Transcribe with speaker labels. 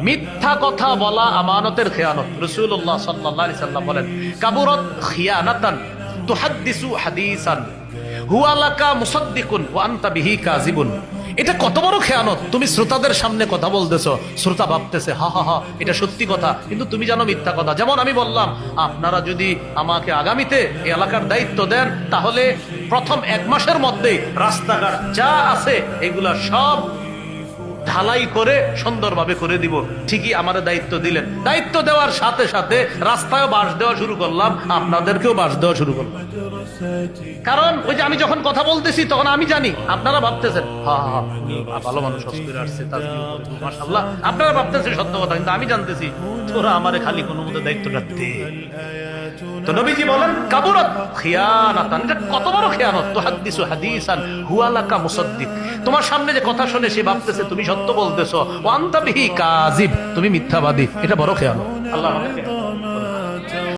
Speaker 1: মিথ্যা কথা বলা আমানতের খেয়ানত। রাসূলুল্লাহ সাল্লাল্লাহু আলাইহি সাল্লাম বলেন, কাবুরাত খিয়ানাতান তুহাদ্দিসু হাদিসান হুয়া লাকা মুসাদ্দিকুন ওয়া আনতা বিহি কাযিবুন। এটা কত বড় খেয়ানত, তুমি শ্রোতাদের সামনে কথা বলতেছো, শ্রোতা ভাবতেছে হা হা হা এটা সত্যি কথা, কিন্তু তুমি জানো মিথ্যা কথা। যেমন আমি বললাম, আপনারা যদি আমাকে আগামীতে এই এলাকার দায়িত্ব দেন, তাহলে প্রথম 1 মাসের মধ্যে রাস্তাঘাট যা আছে এগুলা সব ঢালাই করে সুন্দরভাবে করে দিব। ঠিকই আমাদের দায়িত্ব দিলেন, দায়িত্ব দেওয়ার সাথে সাথে রাস্তায় বাঁশ দেওয়া শুরু করলাম, আপনাদেরকেও বাঁশ দেওয়া শুরু করলাম। কারণ ওই যে আমি যখন কথা বলতেছি তখন আমি জানি আপনারা ভাবতেছেন হ্যাঁ হ্যাঁ ভালো মানুষ হসপিটালে আসছে, মাশাআল্লাহ, আপনারা ভাবতেছেন সত্য কথা, কিন্তু আমি জানতেছি তোরা আমারে খালি কোনো মতো দায়িত্বটা দে। তো নবীজি বলেন কাবুরাত খিয়ানাতান, এটা কত বড় খেয়ানত, তুহাদ্দিসু হাদিসান হুয়া লাকা মুসাদ্দিক, তোমার সামনে যে কথা শুনে সে ভাবতেছে তুমি সত্য বলতেছো, ওয়া আনতা বিহি কাযিব, তুমি মিথ্যাবাদী, এটা বড় খেয়ানত। আল্লাহ আমাদেরকে